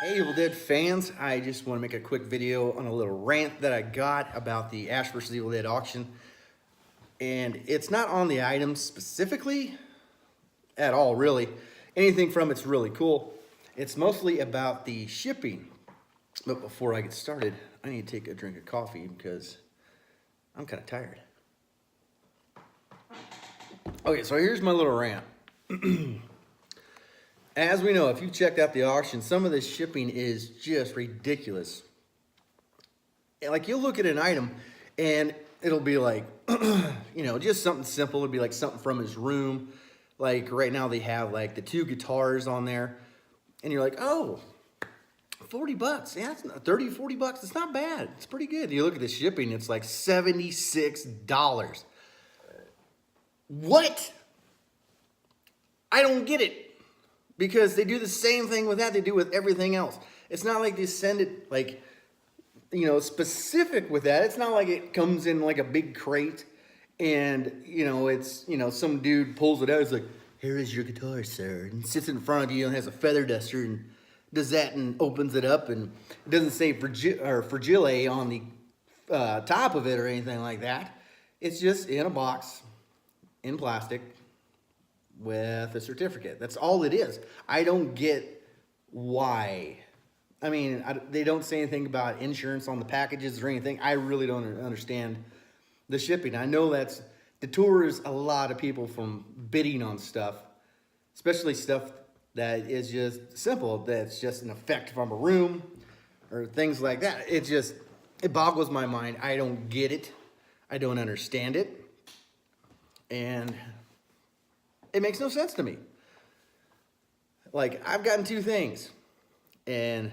Hey, Evil Dead fans, I just want to make a quick video on a little rant that I got about the Ash vs. Evil Dead auction. And it's not on the items specifically at all, really. Anything from it's really cool. It's mostly about the shipping. But before I get started, I need to take a drink of coffee because I'm kind of tired. Okay, so here's my little rant. As we know, if you've checked out the auction, some of the shipping is just ridiculous. Like, you'll look at an item and it'll be like, just something simple. It'll be like something from his room. Like right now they have like the 2 guitars on there. And you're like, oh, 40 bucks. Yeah, it's not 30, 40 bucks. It's not bad. It's pretty good. You look at the shipping, it's like $76. What? I don't get it. Because they do the same thing with that they do with everything else. It's not like they send it like, specific with that. It's not like it comes in like a big crate and, it's, some dude pulls it out. It's like, here is your guitar, sir. And sits in front of you and has a feather duster and does that and opens it up. And it doesn't say Fragile on the top of it or anything like that. It's just in a box, in plastic, with a certificate. That's all it is. I don't get why. I mean, they don't say anything about insurance on the packages or anything. I really don't understand the shipping. I know that deters a lot of people from bidding on stuff, especially stuff that is just simple, that's just an effect from a room or things like that. It boggles my mind. I don't get it. I don't understand it. And it makes no sense to me. Like, I've gotten 2 things, and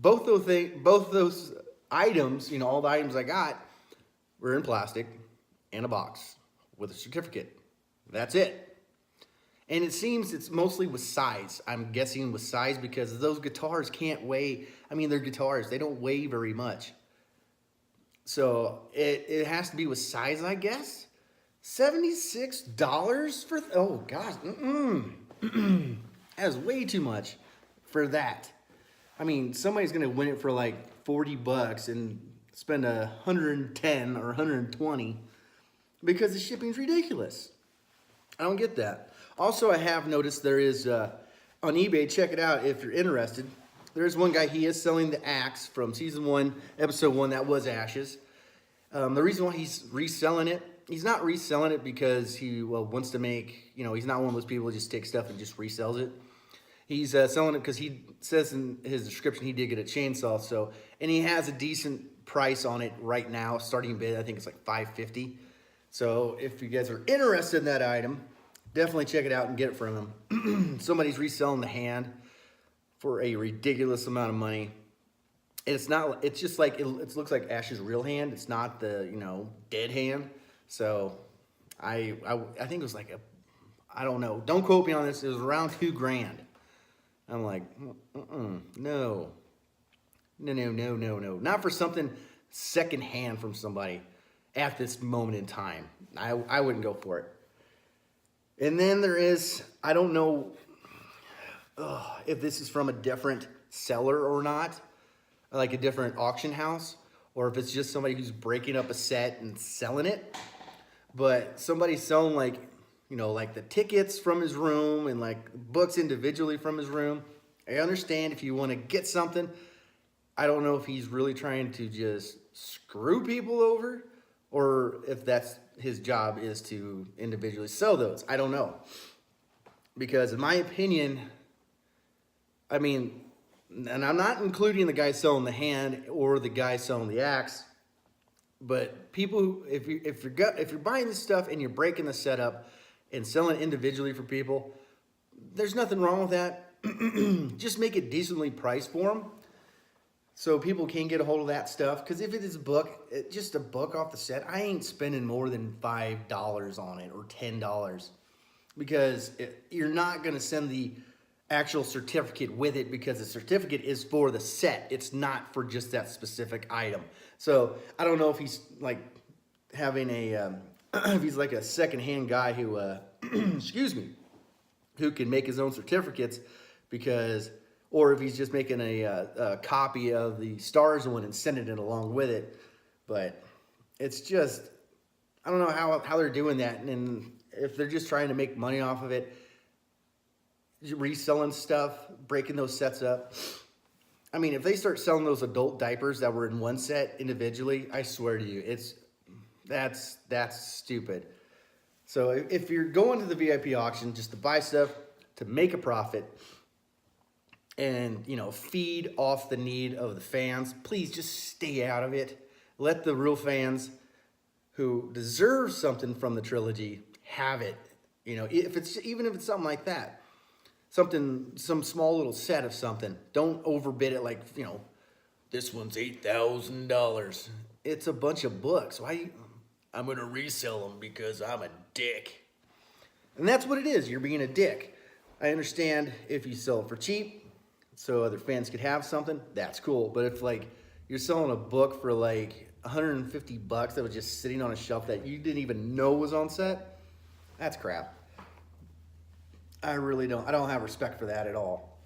both those items, all the items I got, were in plastic and a box with a certificate. That's it. And it seems it's mostly with size. I'm guessing with size because those guitars can't weigh. I mean, they're guitars. They don't weigh very much. So it has to be with size, I guess. $76 for, oh gosh, that is way too much for that. I mean, somebody's gonna win it for like 40 bucks and spend 110 or 120 because the shipping's ridiculous. I don't get that. Also, I have noticed there is, on eBay, check it out if you're interested. There's one guy, he is selling the axe from season 1, episode 1, that was Ashes. The reason why he's reselling it, he's not reselling it because he wants to make, he's not one of those people who just takes stuff and just resells it. He's selling it because he says in his description he did get a chainsaw, and he has a decent price on it right now. Starting bid, I think it's like $550. So if you guys are interested in that item, definitely check it out and get it from him. Somebody's reselling the hand for a ridiculous amount of money. It's not. It's just like it looks like Ash's real hand. It's not the dead hand. So I think it was like I don't know. Don't quote me on this. It was around $2,000. I'm like, no. Not for something secondhand from somebody at this moment in time. I wouldn't go for it. And then there is, I don't know if this is from a different seller or not, like a different auction house, or if it's just somebody who's breaking up a set and selling it. But somebody's selling like the tickets from his room and like books individually from his room. I understand if you want to get something. I don't know if he's really trying to just screw people over or if that's his job is to individually sell those. I don't know. Because in my opinion, I mean, and I'm not including the guy selling the hand or the guy selling the axe, but people who, if you're buying this stuff and you're breaking the setup and selling it individually for people, there's nothing wrong with that. Just make it decently priced for them so people can get a hold of that stuff. Because if it is a book, just a book off the set, I ain't spending more than $5 on it or $10 because you're not going to send the actual certificate with it because the certificate is for the set. It's not for just that specific item. So I don't know if he's like having a, if he's like a secondhand guy who, excuse me, who can make his own certificates because or if he's just making a copy of the Stars one and sending it along with it. But it's just, I don't know how they're doing that, and if they're just trying to make money off of it, reselling stuff, breaking those sets up. I mean, if they start selling those adult diapers that were in one set individually, I swear to you, that's stupid. So if you're going to the VIP auction just to buy stuff to make a profit and, you know, feed off the need of the fans, please just stay out of it. Let the real fans who deserve something from the trilogy have it. You know, even if it's something like that. Some small little set of something. Don't overbid it like, you know, this one's $8,000. It's a bunch of books. Why? I'm going to resell them because I'm a dick. And that's what it is. You're being a dick. I understand if you sell it for cheap so other fans could have something, that's cool. But if, like, you're selling a book for, like, $150 that was just sitting on a shelf that you didn't even know was on set, that's crap. I don't have respect for that at all.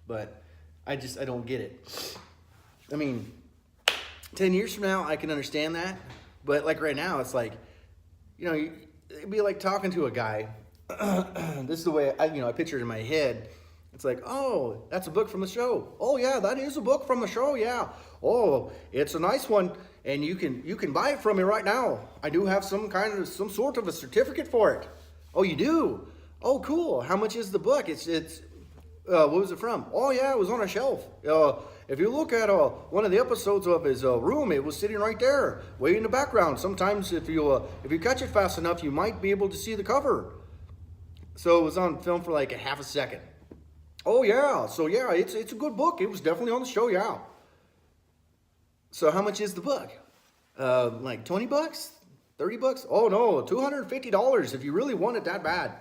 But I don't get it. I mean, 10 years from now, I can understand that. But like right now, it's like, you know, it'd be like talking to a guy. This is the way I picture it in my head. It's like, oh, that's a book from the show. Oh yeah, that is a book from the show. Yeah. Oh, it's a nice one, and you can buy it from me right now. I do have some sort of a certificate for it. Oh, you do? Oh, cool. How much is the book? It's what was it from? Oh yeah, it was on a shelf. If you look at one of the episodes of his room, it was sitting right there, way in the background. Sometimes if you catch it fast enough, you might be able to see the cover. So it was on film for like a half a second. Oh yeah, so yeah, it's a good book. It was definitely on the show, yeah. So how much is the book? Like $20, $30? Oh no, $250 if you really want it that bad.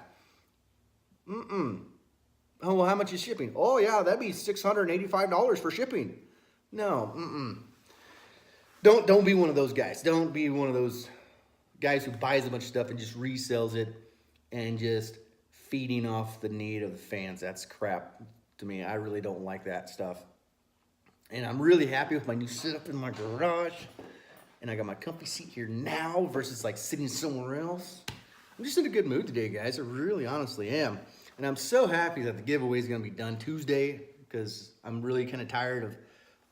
Oh, well, how much is shipping? Oh yeah, that'd be $685 for shipping. No, Don't be one of those guys. Don't be one of those guys who buys a bunch of stuff and just resells it and just feeding off the need of the fans. That's crap to me. I really don't like that stuff. And I'm really happy with my new setup in my garage. And I got my comfy seat here now versus like sitting somewhere else. I'm just in a good mood today, guys. I really honestly am. And I'm so happy that the giveaway is going to be done Tuesday because I'm really kind of tired of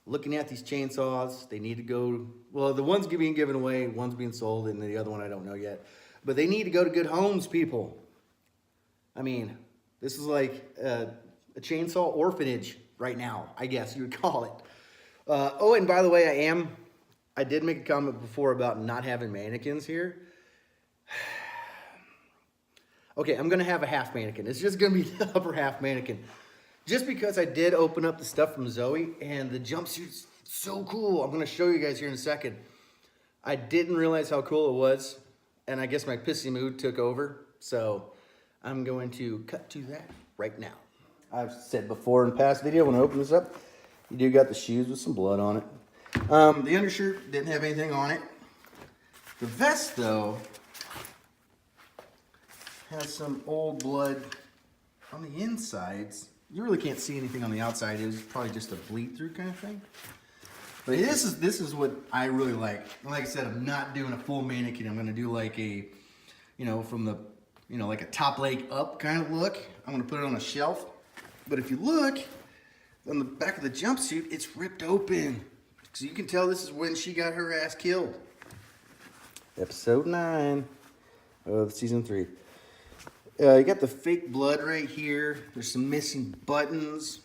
looking at these chainsaws. They need to go, well, the one's being given away, one's being sold, and the other one I don't know yet. But they need to go to good homes, people. I mean, this is like a chainsaw orphanage right now, I guess you would call it. Oh, and by the way, I did make a comment before about not having mannequins here. Okay, I'm going to have a half mannequin. It's just going to be the upper half mannequin. Just because I did open up the stuff from Zoe, and the jumpsuit's so cool. I'm going to show you guys here in a second. I didn't realize how cool it was, and I guess my pissy mood took over. So I'm going to cut to that right now. I've said before in past video, when I open this up, you do got the shoes with some blood on it. The undershirt didn't have anything on it. The vest, though, has some old blood on the insides. You really can't see anything on the outside. It's probably just a bleed through kind of thing. But this is what I really like. Like I said, I'm not doing a full mannequin. I'm gonna do like a, from the, like a top leg up kind of look. I'm gonna put it on a shelf. But if you look on the back of the jumpsuit, it's ripped open. So you can tell this is when she got her ass killed. Episode 9 of season 3. You got the fake blood right here. There's some missing buttons.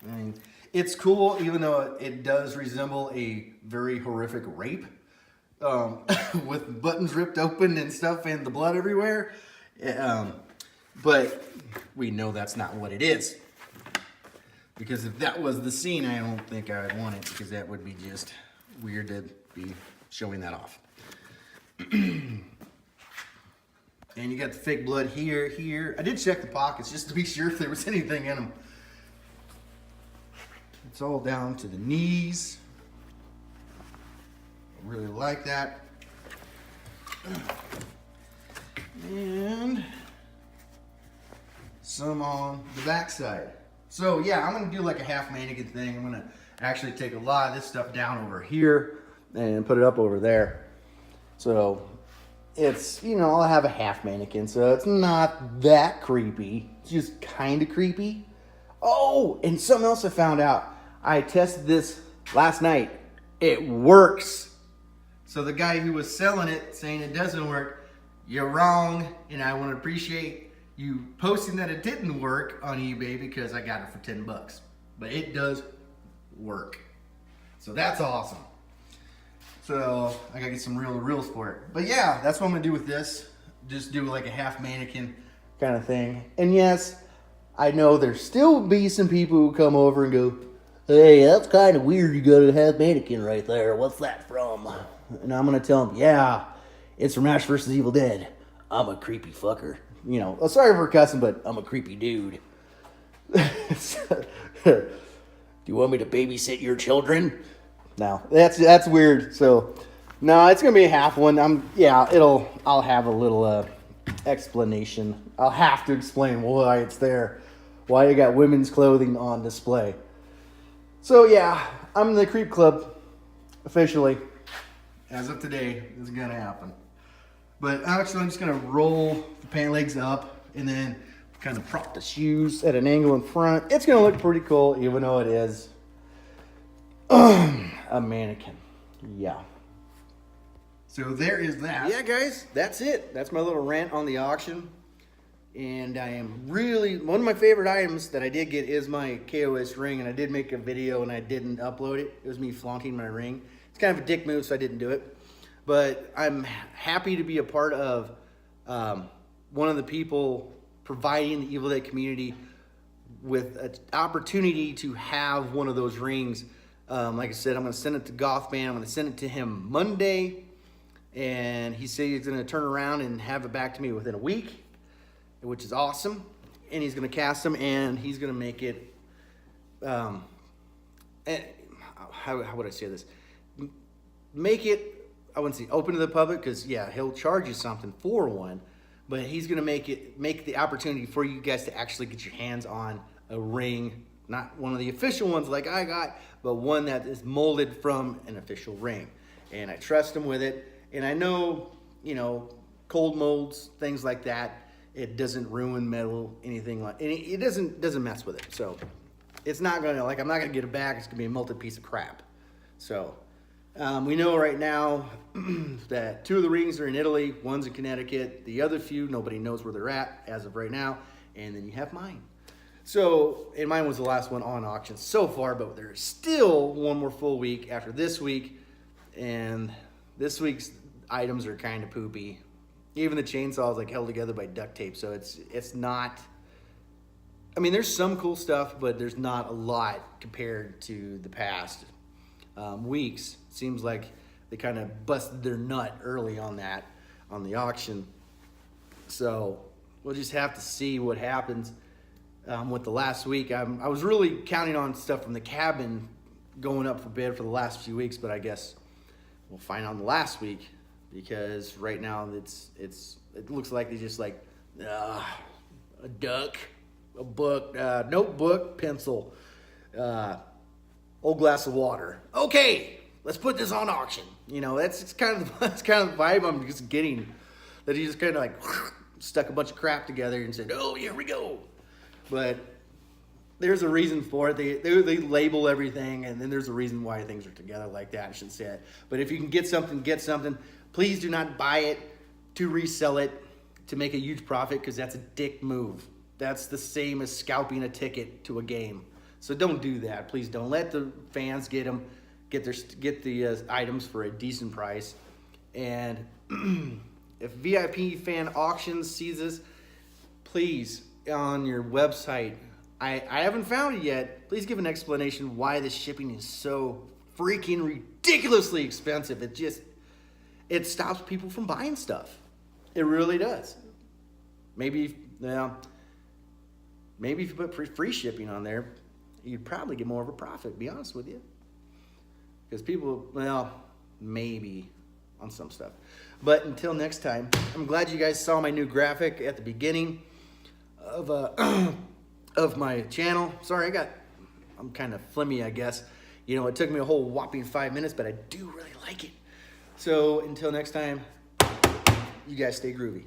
I mean, it's cool, even though it does resemble a very horrific rape. With buttons ripped open and stuff and the blood everywhere. But we know that's not what it is. Because if that was the scene, I don't think I would want it, because that would be just weird to be showing that off. And you got the fake blood here. I did check the pockets just to be sure if there was anything in them. It's all down to the knees. I really like that. And some on the back side. So yeah, I'm gonna do like a half mannequin thing. I'm gonna actually take a lot of this stuff down over here and put it up over there. So it's, you know, I'll have a half mannequin, so it's not that creepy. It's just kind of creepy. Oh, and something else I found out. I tested this last night. It works. So the guy who was selling it saying it doesn't work, you're wrong, and I want to appreciate you posting that it didn't work on eBay because I got it for 10 bucks. But it does work. So that's awesome. So I gotta get some reels for it. But yeah, that's what I'm gonna do with this. Just do like a half mannequin kind of thing. And yes, I know there's still be some people who come over and go, hey, that's kind of weird, you got a half mannequin right there. What's that from? And I'm gonna tell them, yeah, it's from Ash vs. Evil Dead. I'm a creepy fucker. You know, sorry for cussing, but I'm a creepy dude. Do you want me to babysit your children? No, that's weird. So, no, it's gonna be a half one. I'll have a little explanation. I'll have to explain why it's there, why you got women's clothing on display. So yeah, I'm in the Creep Club officially. As of today, this is gonna happen. But actually, I'm just gonna roll the pant legs up and then kind of prop the shoes at an angle in front. It's gonna look pretty cool, even though it is a mannequin. Yeah. So there is that. Yeah, guys, that's it. That's my little rant on the auction. And I am really, one of my favorite items that I did get is my KOS ring. And I did make a video and I didn't upload it. It was me flaunting my ring. It's kind of a dick move, so I didn't do it. But I'm happy to be a part of one of the people providing the Evil Dead community with an opportunity to have one of those rings. Like I said, I'm going to send it to Gothman. I'm going to send it to him Monday. And he said he's going to turn around and have it back to me within a week, which is awesome. And he's going to cast them, and he's going to make it, how would I say this? Make it, I wouldn't say open to the public, because yeah, he'll charge you something for one, but he's going to make the opportunity for you guys to actually get your hands on a ring, not one of the official ones like I got, but one that is molded from an official ring. And I trust him with it. And I know, you know, cold molds, things like that, it doesn't ruin metal, anything like, and it doesn't mess with it. So it's not gonna, like, I'm not gonna get it back. It's gonna be a melted piece of crap. So we know right now that 2 of the rings are in Italy, 1's in Connecticut. The other few, nobody knows where they're at as of right now. And then you have mine. So, and mine was the last one on auction so far, but there's still one more full week after this week. And this week's items are kind of poopy. Even the chainsaw is like held together by duct tape. So it's not, I mean, there's some cool stuff, but there's not a lot compared to the past weeks. Seems like they kind of busted their nut early on that, on the auction. So we'll just have to see what happens with the last week. I was really counting on stuff from the cabin going up for bid for the last few weeks, but I guess we'll find out in the last week, because right now it looks like they just like a duck, a book, notebook, pencil, old glass of water. Okay, let's put this on auction. You know, that's kind of the vibe I'm just getting. That he just kind of like stuck a bunch of crap together and said, "Oh, here we go." But there's a reason for it. They label everything, and then there's a reason why things are together like that. I shouldn't say it. But if you can get something, get something. Please do not buy it to resell it to make a huge profit, because that's a dick move. That's the same as scalping a ticket to a game. So don't do that. Please don't. Let the fans get them, get the items for a decent price. And if VIP Fan Auctions sees this, please, on your website, I haven't found it yet. Please give an explanation why the shipping is so freaking ridiculously expensive. It stops people from buying stuff. It really does. Maybe if you put free shipping on there, you'd probably get more of a profit, to be honest with you. Because people, maybe on some stuff. But until next time, I'm glad you guys saw my new graphic at the beginning. of my channel. Sorry, I'm kind of flimmy, I guess. You know, it took me a whole whopping 5 minutes, but I do really like it. So until next time, you guys stay groovy.